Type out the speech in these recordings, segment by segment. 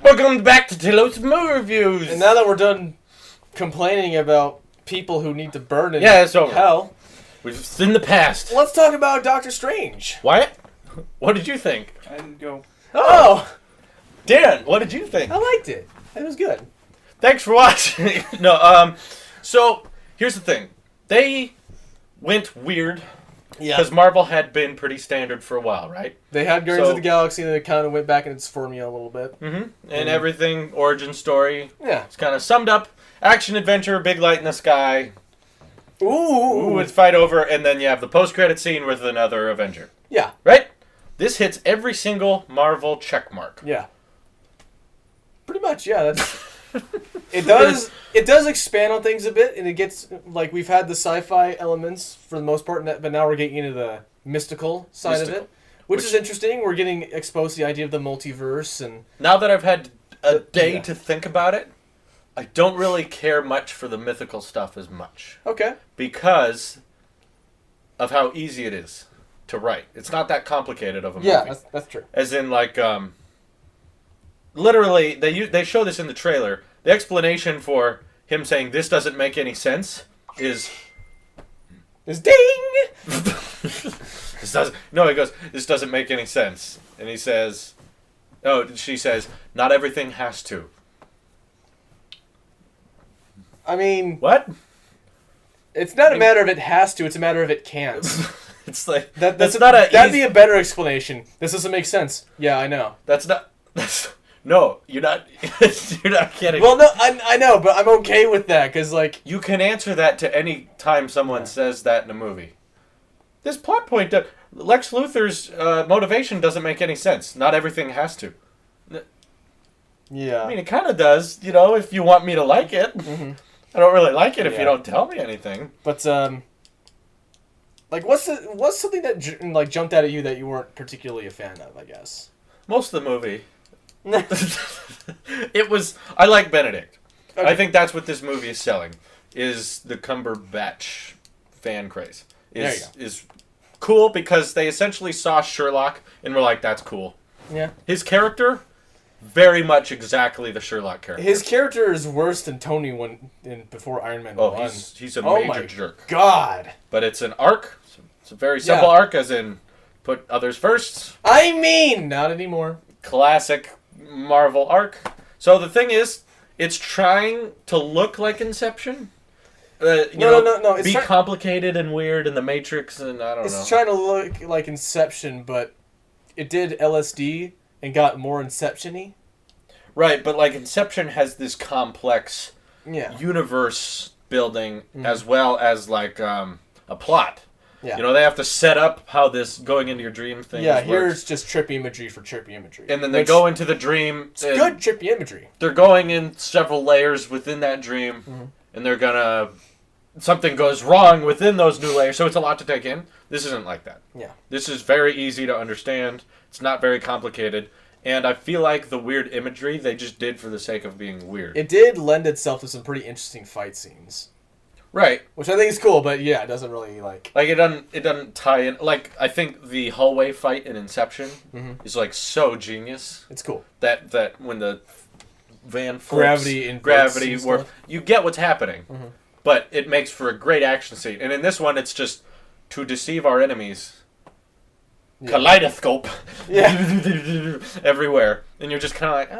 Welcome back to Tilo's Movie Reviews. And now that we're done complaining about people who need to burn in it's over. hell, We've seen the past. let's talk about Doctor Strange. Wyatt, what did you think? I didn't go. Oh, Dan, what did you think? I liked it. It was good. Thanks for watching. So here's the thing. They went weird because Marvel had been pretty standard for a while, right? They had Guardians of the Galaxy and it kind of went back in its formula a little bit. Mm-hmm. And everything, origin story, Yeah. it's kind of summed up. Action adventure, big light in the sky. Ooh. It's fight over, and then you have the post-credit scene with another Avenger. Yeah. Right? This hits every single Marvel checkmark. Yeah. Pretty much, yeah. That's... It does expand on things a bit, and it gets, like, we've had the sci-fi elements for the most part, but now we're getting into the mystical side of it, which is interesting. We're getting exposed to the idea of the multiverse, and... Now that I've had a day to think about it, I don't really care much for the mythical stuff as much. Okay. Because of how easy it is to write. It's not that complicated of a movie. Yeah, that's true. As in, like, literally, they show this in the trailer. The explanation for him saying this doesn't make any sense is Ding! this doesn't. No, he goes, this doesn't make any sense, and he says, she says, not everything has to. I mean... What? It's not a matter of it has to, it's a matter of it can't. It's like that'd be a better explanation. This doesn't make sense. Yeah, I know. No, you're not. You're not kidding. Well, no, I know, but I'm okay with that because, like, you can answer that to any time someone says that in a movie. This plot point, Lex Luthor's motivation doesn't make any sense. Not everything has to. Yeah. I mean, it kind of does. If you want me to like it. Mm-hmm. I don't really like it if you don't tell me anything. But like, what's something that like jumped out at you that you weren't particularly a fan of? I guess most of the movie. I like Benedict. Okay. I think that's what this movie is selling. Is the Cumberbatch fan craze. Is cool because they essentially saw Sherlock and were like, that's cool. Yeah. His character, very much exactly the Sherlock character. His character is worse than Tony before Iron Man 1. He's a major jerk. God. But it's an arc. It's a very simple arc, as in put others first. I mean, not anymore. Classic Marvel arc. So the thing is, it's trying to look like Inception. No. It's complicated and weird in the Matrix, and I don't know. It's trying to look like Inception, but it did LSD and got more Inception-y. Right, but like Inception has this complex universe building as well as like a plot. Yeah. They have to set up how this going into your dream thing works. Here's just trippy imagery for trippy imagery. And then they go into the dream. It's good trippy imagery. They're going in several layers within that dream, and they're gonna... Something goes wrong within those new layers, so it's a lot to take in. This isn't like that. Yeah. This is very easy to understand. It's not very complicated. And I feel like the weird imagery they just did for the sake of being weird. It did lend itself to some pretty interesting fight scenes. Right. Which I think is cool, but yeah, it doesn't really like it doesn't tie in. Like, I think the hallway fight in Inception is like so genius. It's cool. That when the van flips, gravity warp, you get what's happening. But it makes for a great action scene. And in this one, it's just to deceive our enemies. Yeah. Kaleidoscope. Yeah. Everywhere. And you're just kind of like,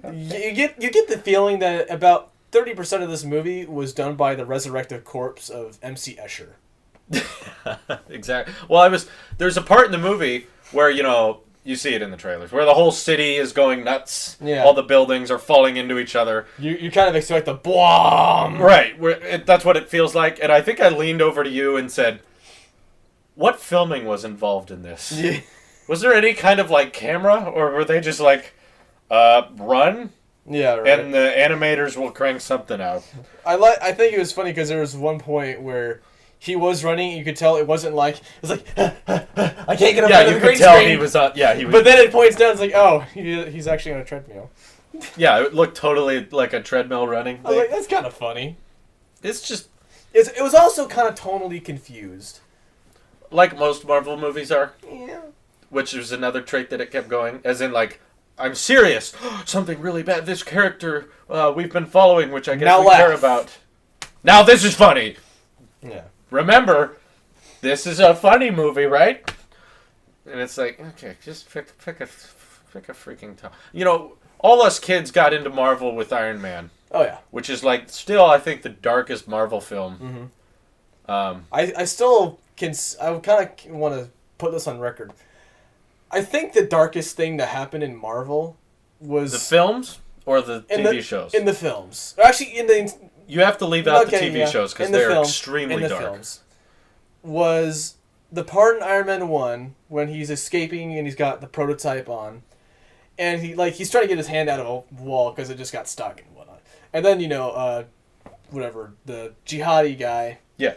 okay. You get the feeling that about 30% of this movie was done by the resurrected corpse of MC Escher. Exactly. Well, there's a part in the movie where, you see it in the trailers, where the whole city is going nuts. Yeah. All the buildings are falling into each other. You kind of expect the BWOM! Right. That's what it feels like. And I think I leaned over to you and said, what filming was involved in this? Yeah. Was there any kind of, like, camera? Or were they just like, run? Yeah, right. And the animators will crank something out. I think it was funny because there was one point where he was running. You could tell it wasn't like it was like I can't get up. Yeah, you could tell screen. He was on. Yeah, he was. But then it points down. It's like, oh, he's actually on a treadmill. Yeah, it looked totally like a treadmill running thing. I was like, that's kind of funny. It's just it was also kind of tonally confused, like most Marvel movies are. Yeah. Which is another trait that it kept going, as in like I'm serious. Something really bad. This character we've been following, which I guess now we care about. Now this is funny. Yeah. Remember, this is a funny movie, right? And it's like, okay, just pick a freaking time. You know, all us kids got into Marvel with Iron Man. Oh yeah. Which is like still, I think, the darkest Marvel film. Mm-hmm. I still can. I kind of want to put this on record. I think the darkest thing that happened in Marvel was the films or the TV shows. In the films, actually, you have to leave out the TV shows because they're extremely dark. Films was the part in Iron Man 1 when he's escaping and he's got the prototype on, and he's trying to get his hand out of a wall because it just got stuck and whatnot. And then whatever, the jihadi guy. Yeah.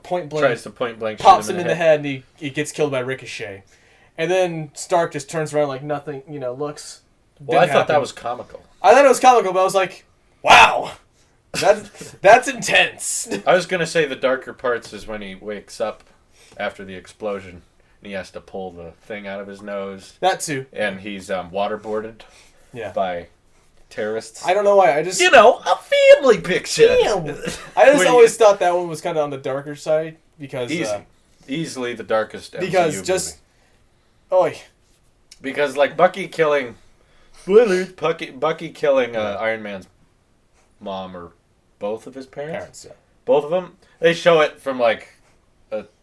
Point blank. Tries to point blank. Pops him in the head and he gets killed by Ricochet. And then Stark just turns around like nothing, looks. Well, I thought that was comical. I thought it was comical, but I was like, wow. That's intense. I was going to say the darker parts is when he wakes up after the explosion and he has to pull the thing out of his nose. That too. And he's waterboarded by terrorists. I don't know why. I just... a family picture. Damn. I just always thought that one was kind of on the darker side because... Easily the darkest MCU because just... Movie. Because, Bucky killing... Spoilers! Bucky killing Iron Man's mom or both of his parents. Yeah. Both of them. They show it from, a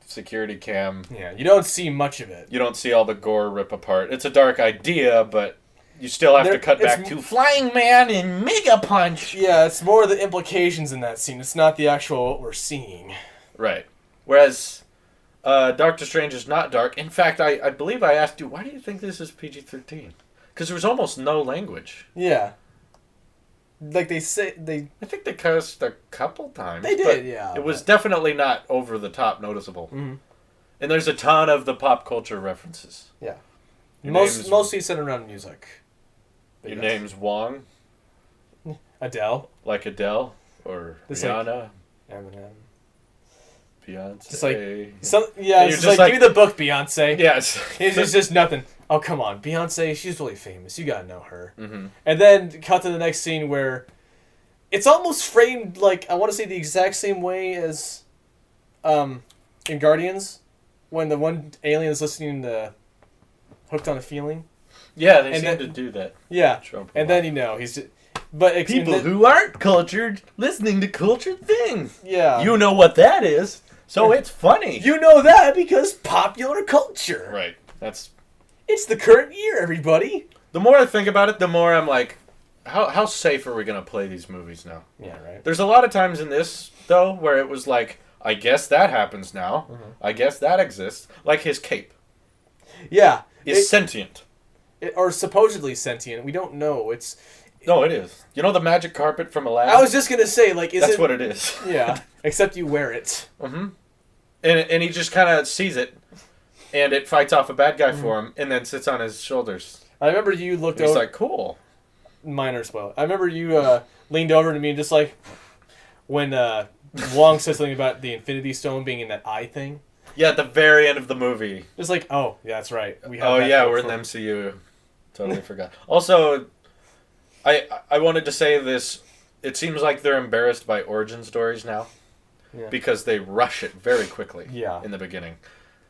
security cam. Yeah, you don't see much of it. You don't see all the gore rip apart. It's a dark idea, but... You still have to cut back to Flying Man and Mega Punch. Yeah, it's more the implications in that scene. It's not the actual what we're seeing. Right. Whereas Doctor Strange is not dark. In fact, I believe I asked you, why do you think this is PG-13? Because there was almost no language. Yeah. They say... I think they cursed a couple times. They did, yeah. It was definitely not over the top noticeable. Mm-hmm. And there's a ton of the pop culture references. Yeah. Mostly centered around music. Your name's Wong? Adele. Like Adele? Or Rihanna? Eminem. Beyonce? Just give me the book, Beyonce. Yes. It's just nothing. Oh, come on. Beyonce, she's really famous. You gotta know her. Mm-hmm. And then cut to the next scene where it's almost framed I want to say the exact same way as in Guardians when the one alien is listening to Hooked on a Feeling. Yeah, they seem to do that. Yeah, and then he's just... But people who aren't cultured listening to cultured things. Yeah. You know what that is, so it's funny. You know that because popular culture. Right. It's the current year, everybody. The more I think about it, the more I'm like, how safe are we going to play these movies now? Yeah, right. There's a lot of times in this, though, where it was like, I guess that happens now. Mm-hmm. I guess that exists. Like his cape. Yeah. Is sentient. Or supposedly sentient. We don't know. No, it is. You know the magic carpet from Aladdin? I was just going to say, That's what it is. Yeah. Except you wear it. Mm-hmm. And he just kind of sees it, and it fights off a bad guy for him, and then sits on his shoulders. I remember you looked over... He's like, cool. Minor spoil. I remember you leaned over to me and just when Wong said something about the Infinity Stone being in that eye thing. Yeah, at the very end of the movie. Just oh, yeah, that's right. We're in the MCU. Totally forgot. Also, I wanted to say this. It seems like they're embarrassed by origin stories now. Yeah. Because they rush it very quickly in the beginning.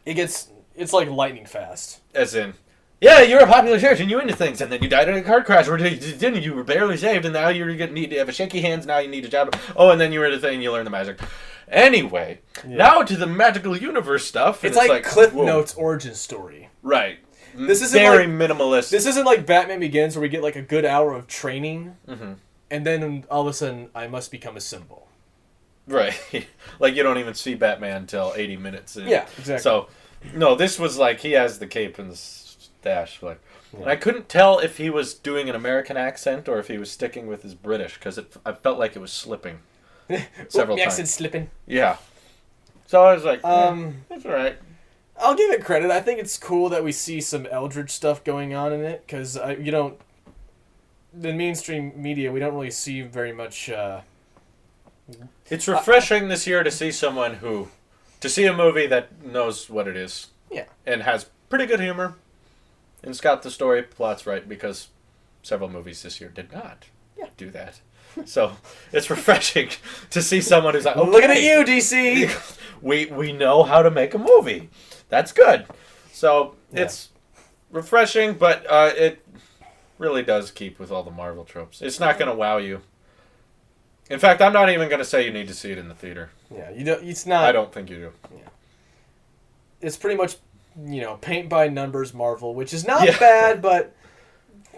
It's like lightning fast. As in, yeah, you're a popular character and you into things, and then you died in a car crash, or you were barely saved, and now you're going to need to have a shaky hands, now you need a job. Oh, and then you were in a thing and you learn the magic. Anyway, now to the magical universe stuff. It's like Cliff Notes origin story. Right. This isn't very minimalist. This isn't like Batman Begins where we get a good hour of training, and then all of a sudden I must become a symbol. Right. You don't even see Batman until 80 minutes in. Yeah, exactly. So, no, this was he has the cape and the stash. And I couldn't tell if he was doing an American accent or if he was sticking with his British, because I felt like it was slipping. Several times. Accent slipping. Yeah. So I was like, that's all right. I'll give it credit. I think it's cool that we see some Eldritch stuff going on in it, because you don't... In mainstream media, we don't really see very much... It's refreshing this year to see to see a movie that knows what it is. Yeah. And has pretty good humor. And it's got the story plots right because several movies this year did not do that. So it's refreshing to see someone who's like, okay, looking at you, DC. We know how to make a movie. That's good. So it's refreshing, but it really does keep with all the Marvel tropes. It's not going to wow you. In fact, I'm not even going to say you need to see it in the theater. Yeah, you don't. It's not. I don't think you do. Yeah. It's pretty much, paint by numbers Marvel, which is not bad, but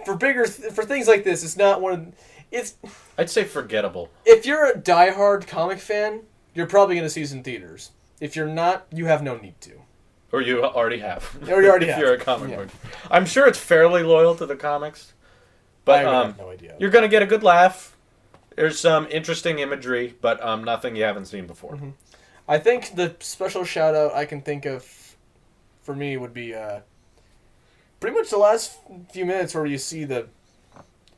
for things like this, it's not one of. I'd say forgettable. If you're a diehard comic fan, you're probably going to see it in theaters. If you're not, you have no need to. Or you already have. Or you already have. If you're a comic book. I'm sure it's fairly loyal to the comics. But I have no idea. You're going to get a good laugh. There's some interesting imagery, but nothing you haven't seen before. Mm-hmm. I think the special shout-out I can think of for me would be pretty much the last few minutes where you see the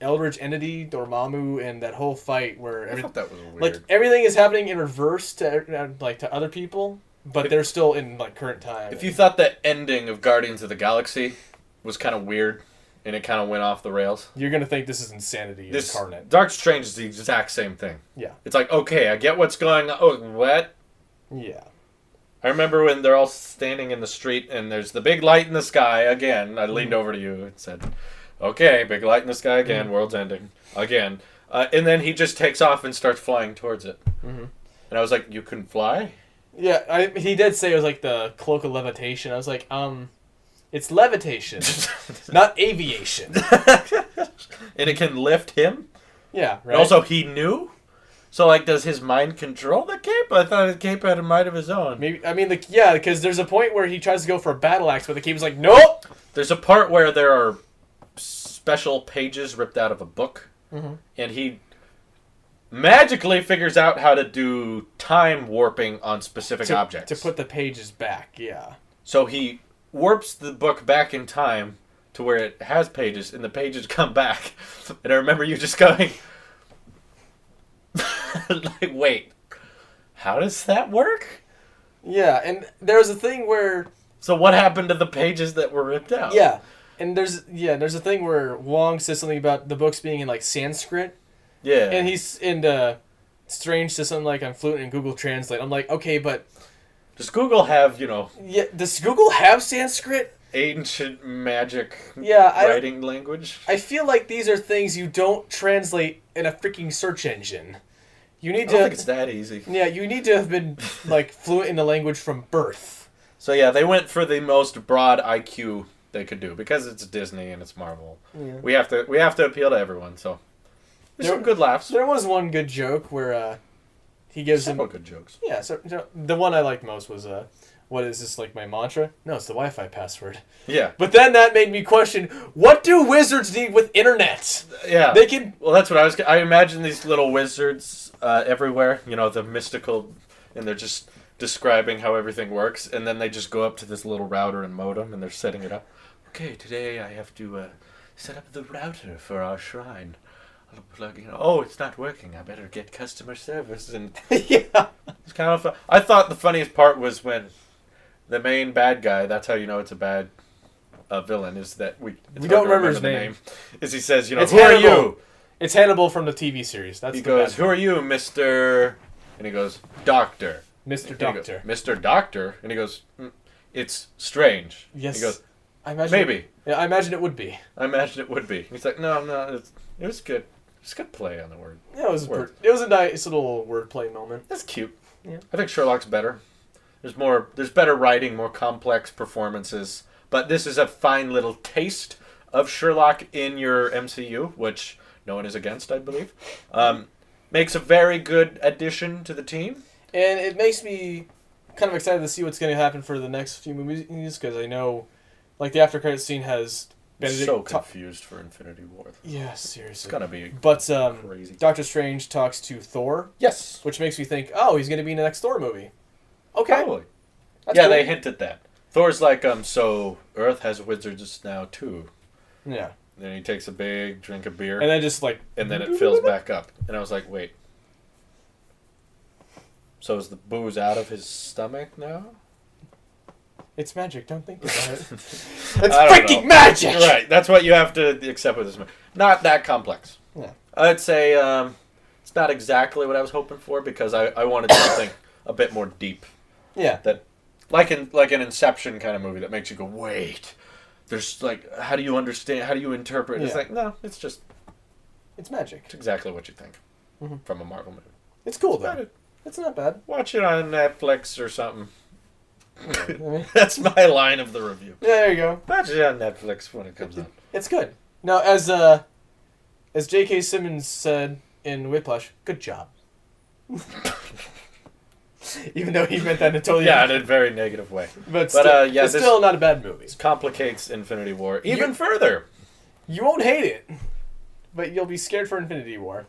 Eldritch Entity, Dormammu, and that whole fight where I thought that was weird. Like everything is happening in reverse to other people, but they're still in current time. If you thought the ending of Guardians of the Galaxy was kind of weird, and it kind of went off the rails, you're gonna think this is insanity incarnate. Dark Strange is the exact same thing. Yeah, it's like, okay, I get what's going on. Oh, what? Yeah. I remember when they're all standing in the street and there's the big light in the sky again. I leaned over to you and said, okay, big light in the sky again, world's ending again. And then he just takes off and starts flying towards it. Mm-hmm. And I was like, you can fly? Yeah, he did say it was like the cloak of levitation. I was like, it's levitation, not aviation. And it can lift him? Yeah, right. And also, he knew? So, like, does his mind control the cape? I thought the cape had a mind of his own. Maybe. I mean, because there's a point where he tries to go for a battle axe, but the cape is like, nope! There's a part where there are special pages ripped out of a book, and he magically figures out how to do time warping on specific objects. To put the pages back, yeah. So he warps the book back in time to where it has pages, and the pages come back. And I remember you just going... like, wait, how does that work? Yeah, and there's a thing where... So what happened to the pages that were ripped out? Yeah, and there's a thing where Wong says something about the books being in, like, Sanskrit. Yeah. And Strange says something like, I'm fluent in Google Translate. I'm like, okay, but... Does Google have, Yeah, does Google have Sanskrit? Ancient magic writing language? I feel like these are things you don't translate in a freaking search engine. I don't think it's that easy. Yeah, you need to have been like fluent in the language from birth. So yeah, they went for the most broad IQ they could do because it's Disney and it's Marvel. Yeah. We have to appeal to everyone. So there's some good laughs. There was one good joke where he gives several good jokes. Yeah, so the one I liked most was what is this, like my mantra? No, it's the Wi-Fi password. Yeah. But then that made me question, what do wizards need with internet? Yeah. They can... Well, that's what I imagine these little wizards everywhere, the mystical, and they're just describing how everything works, and then they just go up to this little router and modem, and they're setting it up. Okay, today I have to set up the router for our shrine. I'll plug in. Oh, it's not working. I better get customer service. And yeah. It's kind of fun. I thought the funniest part was when the main bad guy, that's how you know it's a bad villain, is that we don't remember his name. Is he says, it's who Hannibal. Are you? It's Hannibal from the TV series. He goes, who are you, Mr. And he goes, Doctor. Mr. Doctor. Mr. Doctor. And he goes, it's strange. Yes. He goes, maybe. I imagine it would be. I imagine it would be. He's like, no, it was good. It's good play on the word. Yeah, it was a nice little wordplay moment. That's cute. Yeah. I think Sherlock's better. There's better writing, more complex performances. But this is a fine little taste of Sherlock in your MCU, which no one is against, I believe. Makes a very good addition to the team. And it makes me kind of excited to see what's going to happen for the next few movies, because I know, like, the after credits scene has... Benedict so confused for Infinity War. Yeah, seriously. It's gonna be crazy. Doctor Strange talks to Thor. Yes. Which makes me think, he's gonna be in the next Thor movie. Okay. Probably. That's cool. They hinted that. Thor's like, so Earth has wizards now too. Yeah. Then he takes a big drink of beer. And then just like... And then it fills back up. And I was like, wait. So is the booze out of his stomach now? It's magic. Don't think about it. It's freaking magic. Right. That's what you have to accept with this movie. Not that complex. Yeah. I'd say it's not exactly what I was hoping for because I wanted something a bit more deep. Yeah. That, like an Inception kind of movie that makes you go, wait. There's like, how do you understand? How do you interpret? Yeah. It's like, no, it's just. It's magic. It's exactly what you think from a Marvel movie. It's cool though. It's not bad. Watch it on Netflix or something. That's my line of the review. Yeah, there you go. Watch it on Netflix when it comes out. It's good. Now, as J.K. Simmons said in Whiplash, good job. Even though he meant that in a totally in a very negative way. But still, it's still not a bad movie. This complicates Infinity War even further. You won't hate it, but you'll be scared for Infinity War.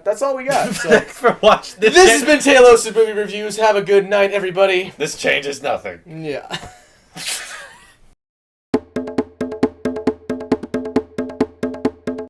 That's all we got. So. Thanks for watching. This has been Taylor's Movie Reviews. Have a good night, everybody. This changes nothing. Yeah.